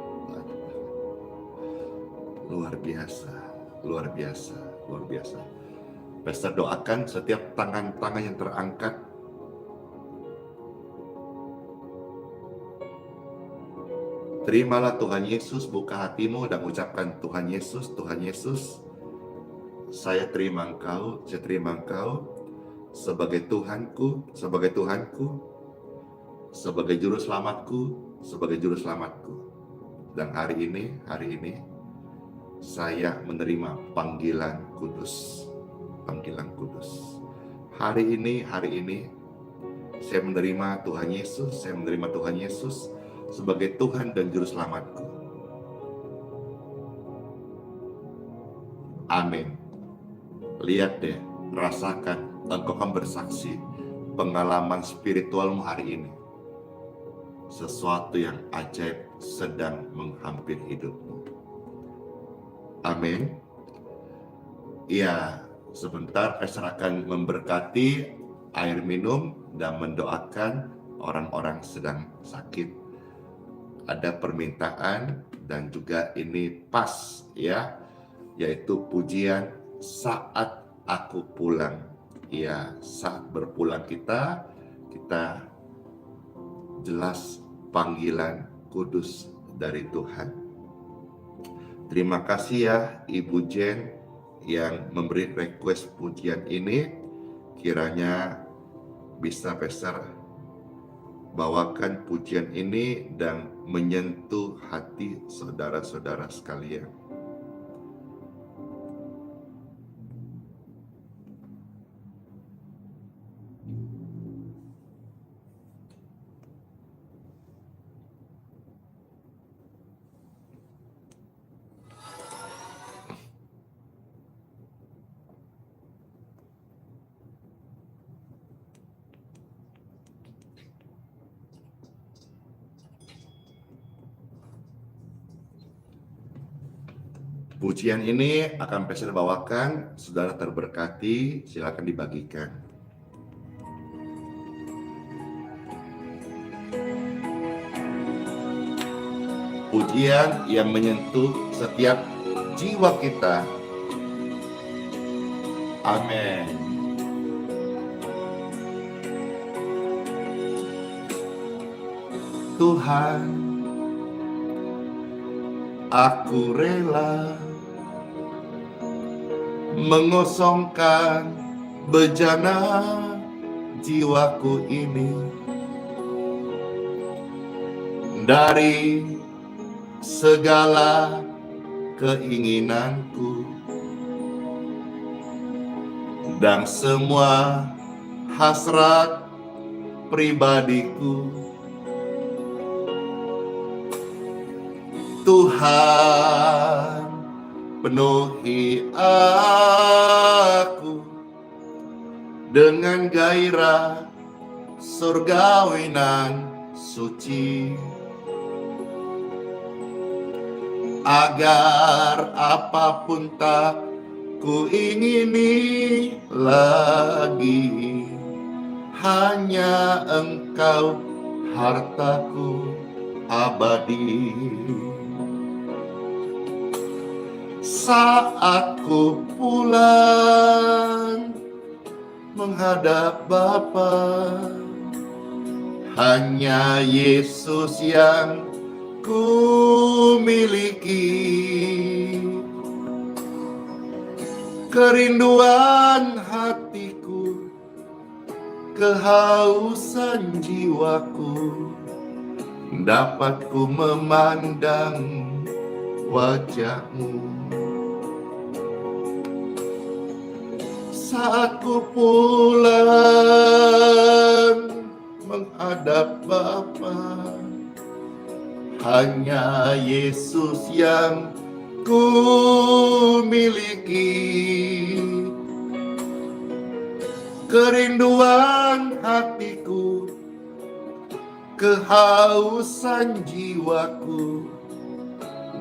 Speaker 2: Luar biasa, luar biasa, luar biasa. Pastor doakan setiap tangan-tangan yang terangkat. Terimalah Tuhan Yesus, buka hatimu dan ucapkan Tuhan Yesus, Tuhan Yesus. Saya terima Engkau sebagai Tuhanku, sebagai Tuhanku, sebagai juru selamatku, sebagai juru selamatku. Dan hari ini saya menerima panggilan kudus. panggilan kudus. Hari ini saya menerima Tuhan Yesus sebagai Tuhan dan Juru Selamatku. Amin. Lihat deh, rasakan, engkau akan bersaksi pengalaman spiritualmu hari ini. Sesuatu yang ajaib sedang menghampiri hidupmu. Amin. Ya, sebentar Pastor akan memberkati air minum dan mendoakan orang-orang sedang sakit. Ada permintaan dan juga ini pas ya, yaitu pujian saat aku pulang. Ya, saat berpulang kita jelas panggilan kudus dari Tuhan. Terima kasih ya Ibu Jen yang memberi request pujian ini. Kiranya bisa Pastor bawakan pujian ini dan menyentuh hati saudara-saudara sekalian. Pujian ini akan Pastor bawakan, saudara terberkati, silakan dibagikan. Pujian yang menyentuh setiap jiwa kita. Amin. Tuhan, aku rela mengosongkan bejana jiwaku ini dari segala keinginanku dan semua hasrat pribadiku. Tuhan, penuhi aku dengan gairah surgawi nan suci, agar apapun tak ku ingini lagi, hanya Engkau hartaku abadi. Saat ku pulang menghadap Bapa, hanya Yesus yang ku miliki. Kerinduan hatiku, kehausan jiwaku, dapat ku memandang wajah-Mu. Saat ku pulang menghadap Bapa, hanya Yesus yang ku miliki. Kerinduan hatiku, kehausan jiwaku,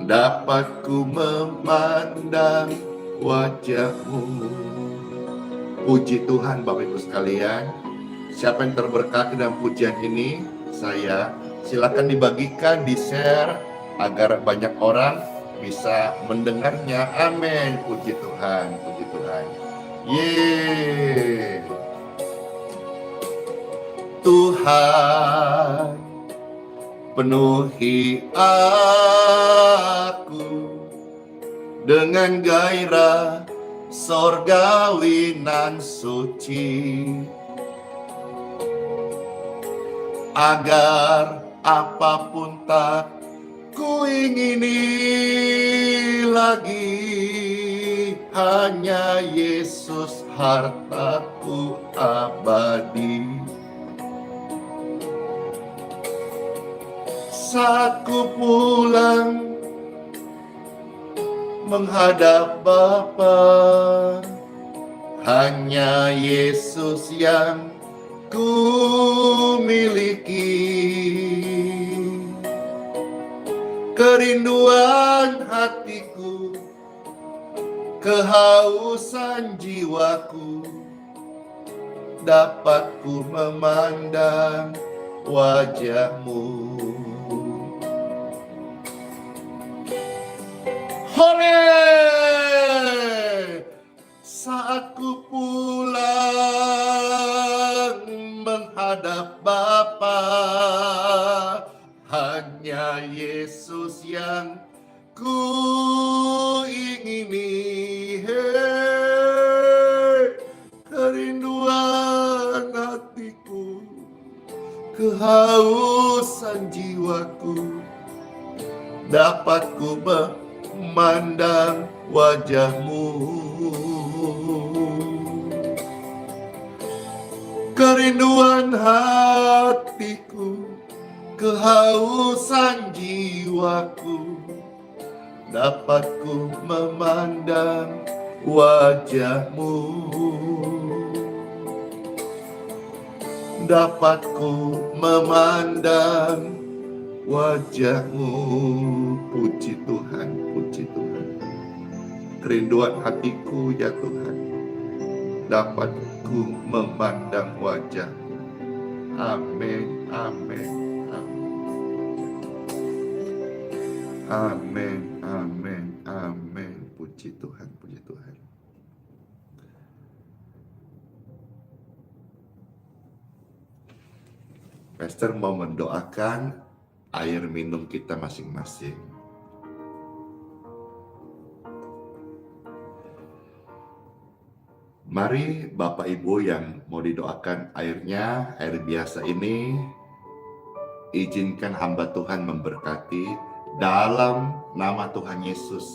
Speaker 2: dapat ku memandang wajah-Mu. Puji Tuhan Bapak Ibu sekalian. Siapa yang terberkati dalam pujian ini? Saya. Silakan dibagikan, di-share agar banyak orang bisa mendengarnya. Amin. Puji Tuhan, puji Tuhan. Yeay. Tuhan, penuhi aku dengan gairah sorgawi nan suci, agar apapun tak ku ingini lagi, hanya Yesus hartaku abadi. Saat ku pulang menghadap Bapa, hanya Yesus yang ku miliki. Kerinduan hatiku, kehausan jiwaku, dapat ku memandang wajah-Mu. Hore! Saat ku pulang menghadap Bapa, hanya Yesus yang ku ingini. Hey, kerinduan hatiku, kehausan jiwaku, dapat ku memandang wajah-Mu. Kerinduan hatiku, kehausan jiwaku, dapat ku memandang wajah-Mu. Dapat ku memandang wajah-Mu. Puji Tuhan, puji Tuhan. Kerinduan hatiku ya Tuhan, dapat ku memandang wajah-Mu. Amin, amin, amin. Amin, amin, amin. Puji Tuhan, puji Tuhan. Pastor mau mendoakan air minum kita masing-masing. Mari Bapak Ibu yang mau didoakan airnya, air biasa ini, izinkan hamba Tuhan memberkati dalam nama Tuhan Yesus.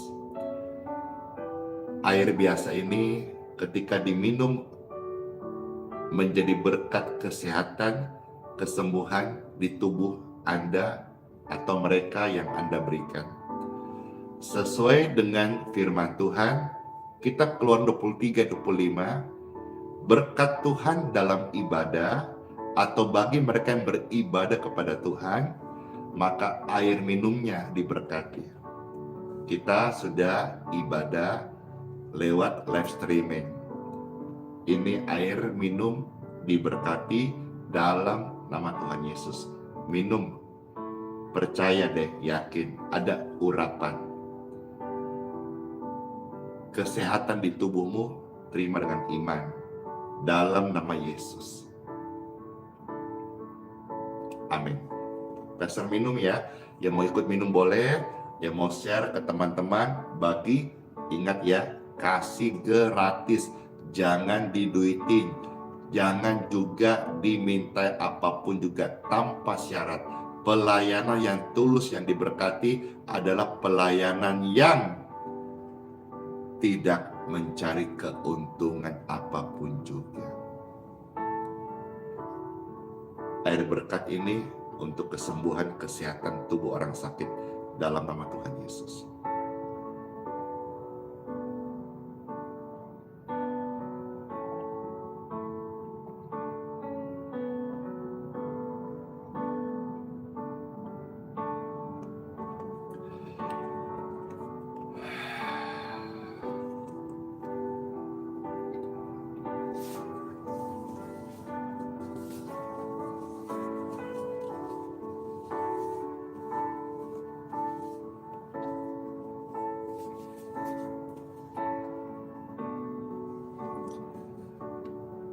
Speaker 2: Air biasa ini ketika diminum menjadi berkat kesehatan, kesembuhan di tubuh Anda atau mereka yang Anda berikan. Sesuai dengan firman Tuhan, Kitab Keluaran 23-25, berkat Tuhan dalam ibadah atau bagi mereka yang beribadah kepada Tuhan, maka air minumnya diberkati. Kita sudah ibadah lewat live streaming. Ini air minum diberkati dalam nama Tuhan Yesus. Minum, percaya deh, yakin ada urapan. Kesehatan di tubuhmu terima dengan iman dalam nama Yesus. Amin. Pastor minum ya, yang mau ikut minum boleh, yang mau share ke teman-teman, bagi, ingat ya, kasih gratis, jangan diduitin, jangan juga diminta apapun juga tanpa syarat. Pelayanan yang tulus, yang diberkati adalah pelayanan yang tidak mencari keuntungan apapun juga. Air berkat ini untuk kesembuhan, kesehatan tubuh orang sakit dalam nama Tuhan Yesus.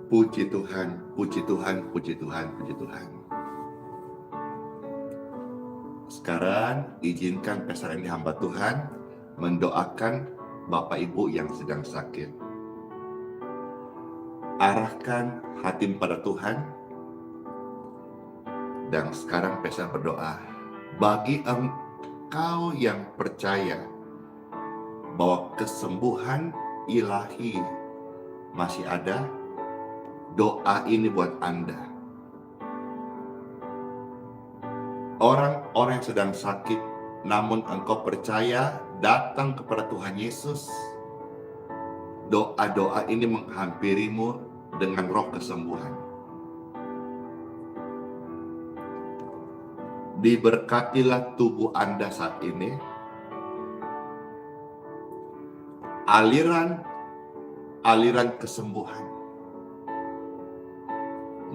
Speaker 2: Puji Tuhan, puji Tuhan, puji Tuhan, puji Tuhan. Sekarang izinkan pastor ini hamba Tuhan mendoakan Bapak Ibu yang sedang sakit. Arahkan hati pada Tuhan. Dan sekarang pastor berdoa, bagi engkau yang percaya bahwa kesembuhan ilahi masih ada. Doa ini buat Anda. Orang-orang yang sedang sakit, namun engkau percaya, datang kepada Tuhan Yesus. Doa-doa ini menghampirimu dengan roh kesembuhan. Diberkatilah tubuh Anda saat ini. Aliran kesembuhan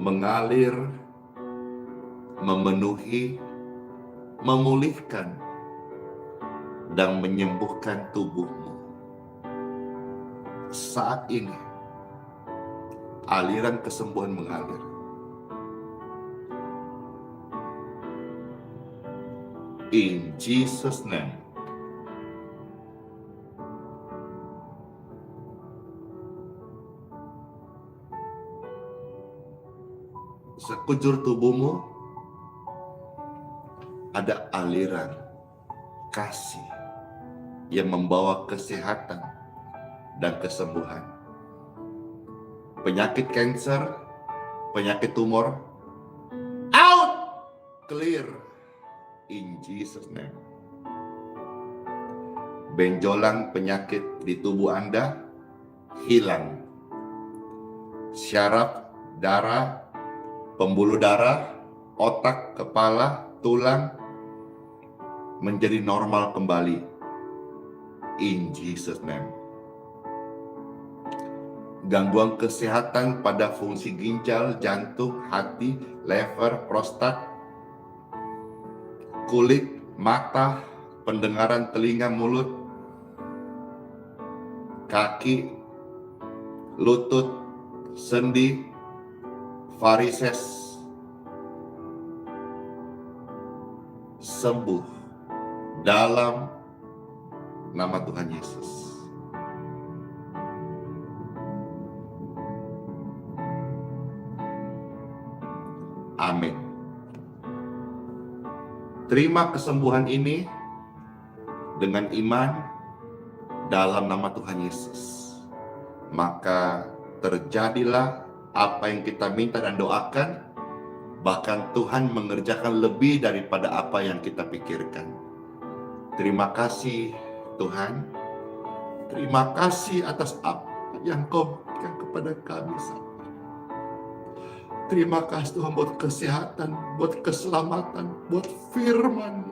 Speaker 2: mengalir, memenuhi, memulihkan, dan menyembuhkan tubuhmu. Saat ini, aliran kesembuhan mengalir. In Jesus' name. Sekujur tubuhmu ada aliran kasih yang membawa kesehatan dan kesembuhan. Penyakit kanker, penyakit tumor, out, clear, in Jesus' name. Benjolan penyakit di tubuh Anda hilang. Syaraf, darah, pembuluh darah, otak, kepala, tulang menjadi normal kembali. In Jesus' name. Gangguan kesehatan pada fungsi ginjal, jantung, hati, lever, prostat, kulit, mata, pendengaran, telinga, mulut, kaki, lutut, sendi, varises, sembuh dalam nama Tuhan Yesus. Amin. Terima kesembuhan ini dengan iman dalam nama Tuhan Yesus. Maka terjadilah apa yang kita minta dan doakan, bahkan Tuhan mengerjakan lebih daripada apa yang kita pikirkan. Terima kasih Tuhan. Terima kasih atas apa yang Kau berikan kepada kami saat ini. Terima kasih Tuhan buat kesehatan, buat keselamatan, buat firman,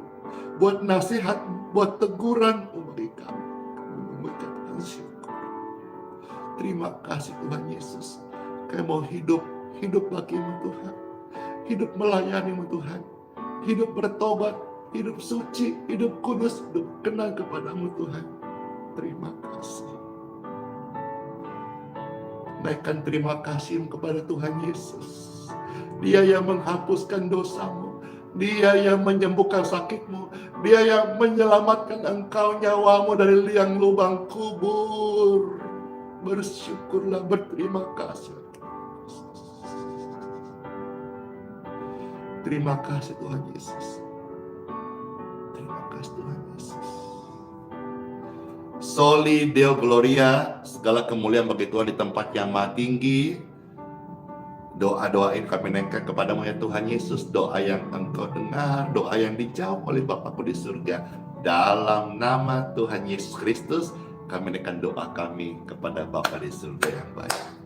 Speaker 2: buat nasihat, buat teguran bagi kami. Kami mengucapkan syukur. Terima kasih Tuhan Yesus. Kami mau hidup bagimu Tuhan. Hidup melayanimu Tuhan. Hidup bertobat, hidup suci, hidup kudus, hidup kenal kepadamu Tuhan. Terima kasih. Naikkan terima kasih kepada Tuhan Yesus. Dia yang menghapuskan dosamu. Dia yang menyembuhkan sakitmu. Dia yang menyelamatkan engkau, nyawamu dari liang lubang kubur. Bersyukurlah, berterima kasih. Terima kasih Tuhan Yesus. Terima kasih Tuhan Yesus. Soli Deo Gloria, segala kemuliaan bagi Tuhan di tempat yang maha tinggi. Doa-doain kami naikkan kepadamu ya Tuhan Yesus. Doa yang engkau dengar, doa yang dijawab oleh Bapakku di surga. Dalam nama Tuhan Yesus Kristus, kami naikkan doa kami kepada Bapa di surga yang baik.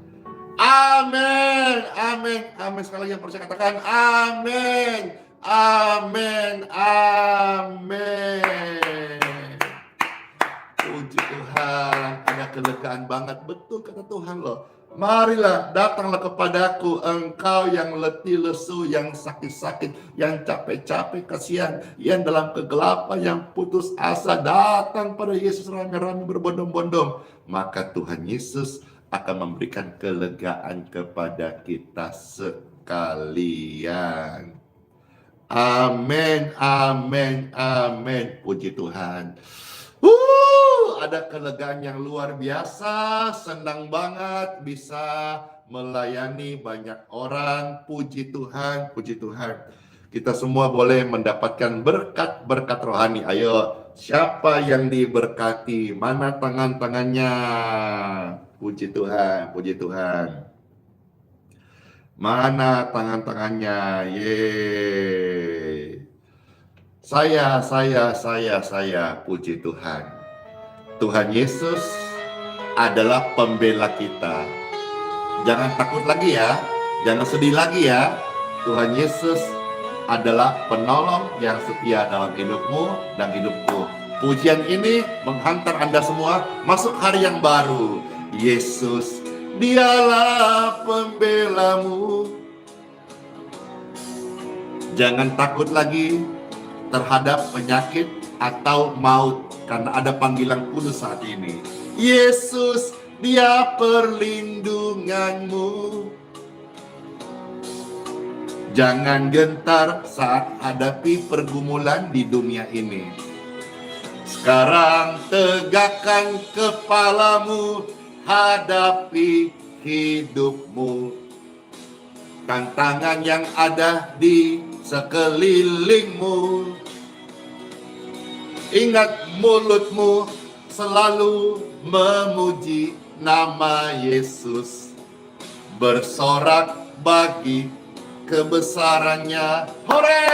Speaker 2: Amin, amin, amin. Sekali lagi yang percaya katakan amin, amin, amin. Puji Tuhan, ada kelegaan banget. Betul kata Tuhan loh. Marilah, datanglah kepadaku engkau yang letih lesu, yang sakit-sakit, yang capek-capek, kasihan, yang dalam kegelapan, yang putus asa. Datang pada Yesus rame-rame berbondong-bondong. Maka Tuhan Yesus akan memberikan kelegaan kepada kita sekalian. Amin, amin, amin. Puji Tuhan. Ada kelegaan yang luar biasa, senang banget bisa melayani banyak orang. Puji Tuhan, puji Tuhan. Kita semua boleh mendapatkan berkat-berkat rohani. Ayo, siapa yang diberkati? Mana tangan-tangannya? Puji Tuhan, puji Tuhan. Mana tangan-tangannya? Yeay. Saya, puji Tuhan. Tuhan Yesus adalah pembela kita. Jangan takut lagi ya, jangan sedih lagi ya. Tuhan Yesus adalah penolong yang setia dalam hidupmu dan hidupku. Pujian ini menghantar Anda semua masuk hari yang baru. Yesus, dialah pembelamu. Jangan takut lagi terhadap penyakit atau maut, karena ada panggilan kudus saat ini. Yesus, Dia perlindunganmu. Jangan gentar saat hadapi pergumulan di dunia ini. Sekarang tegakkan kepalamu, hadapi hidupmu. Tantangan yang ada di sekelilingmu. Ingat, mulutmu selalu memuji nama Yesus, bersorak bagi kebesarannya. Hore!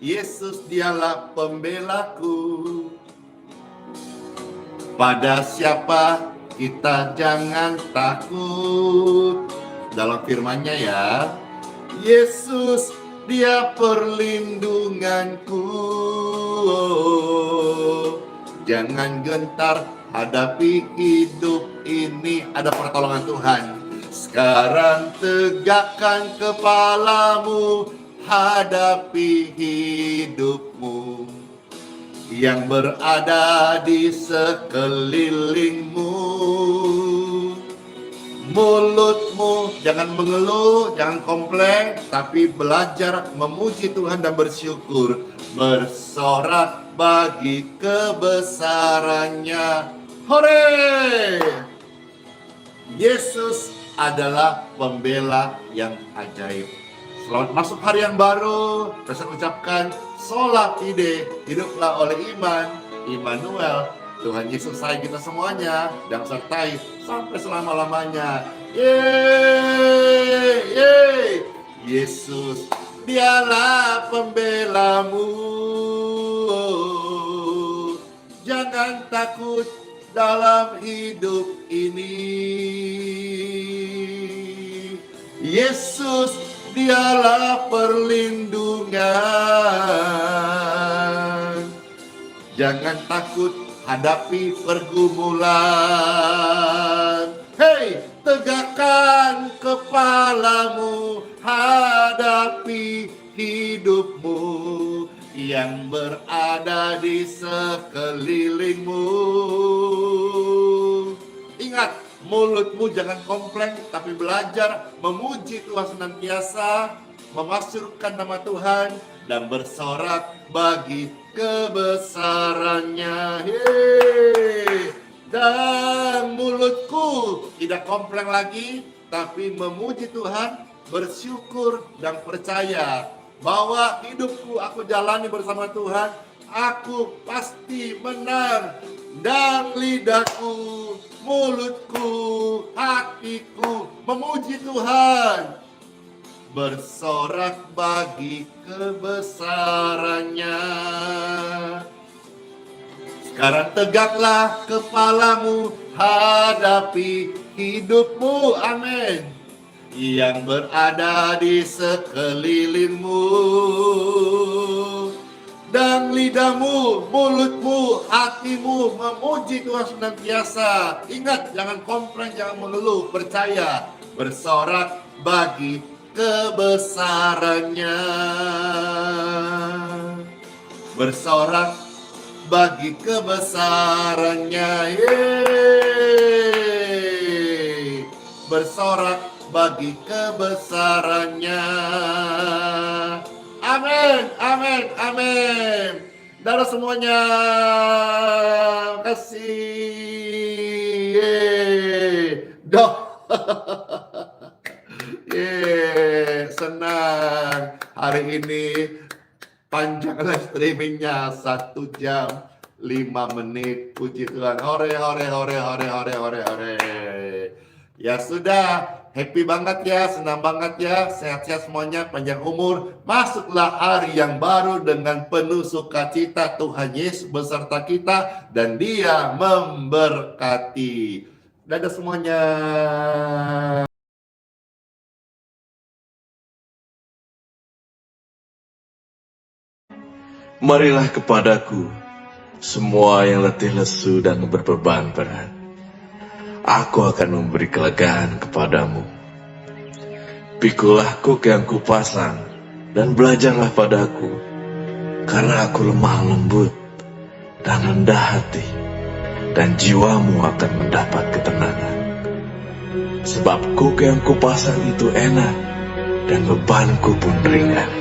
Speaker 2: Yesus, dialah pembelaku. Pada siapa kita jangan takut. Dalam firman-Nya ya, Yesus, Dia perlindunganku. Jangan gentar hadapi hidup ini, ada pertolongan Tuhan. Sekarang tegakkan kepalamu, hadapi hidupmu yang berada di sekelilingmu. Mulutmu jangan mengeluh, jangan komplain, tapi belajar memuji Tuhan dan bersyukur. Bersorak bagi kebesarannya. Hore! Yesus adalah pembela yang ajaib. Selamat masuk hari yang baru. Saya ucapkan sola fide, hiduplah oleh iman, Immanuel. Tuhan Yesus sayang kita semuanya dan sertai sampai selama-lamanya. Yeay, yeay. Yesus, Dialah pembelamu. Jangan takut dalam hidup ini. Yesus, Dialah perlindungan. Jangan takut hadapi pergumulan. Hei, tegakkan kepalamu, hadapi hidupmu yang berada di sekelilingmu. Ingat, mulutmu jangan komplain, tapi belajar memuji Tuhan senantiasa, memasyurkan nama Tuhan, dan bersorak bagi kebesarannya. Yeay. Dan mulutku tidak komplain lagi, tapi memuji Tuhan, bersyukur dan percaya bahwa hidupku aku jalani bersama Tuhan, aku pasti menang. Dan lidahku, mulutku, hatiku memuji Tuhan, bersorak bagi kebesarannya. Sekarang tegaklah kepalamu, hadapi hidupmu, amin, yang berada di sekelilingmu. Dan lidahmu, mulutmu, hatimu memuji Tuhan senantiasa. Ingat, jangan komplain, jangan mengeluh, percaya, bersorak bagi kebesarannya. Bersorak bagi kebesarannya. Yeay. Bersorak bagi kebesarannya. Amin, amin, amin. Darah semuanya, kasih. Yeay. Doh. Yeay, senang hari ini panjanglah streamingnya 1 jam 5 menit. Puji Tuhan. Hore, hore, hore, hore, hore, hore, hore. Ya sudah, happy banget ya, senang banget ya, sehat-sehat semuanya, panjang umur. Masuklah hari yang baru dengan penuh sukacita. Tuhan Yesus beserta kita dan Dia memberkati. Dadah semuanya.
Speaker 1: Marilah kepadaku, semua yang letih lesu dan berbeban berat. Aku akan memberi kelegaan kepadamu. Pikulah kuk yang kupasang, dan belajarlah padaku, karena aku lemah lembut dan rendah hati, dan jiwamu akan mendapat ketenangan. Sebab kuk yang kupasang itu enak, dan bebanku pun ringan.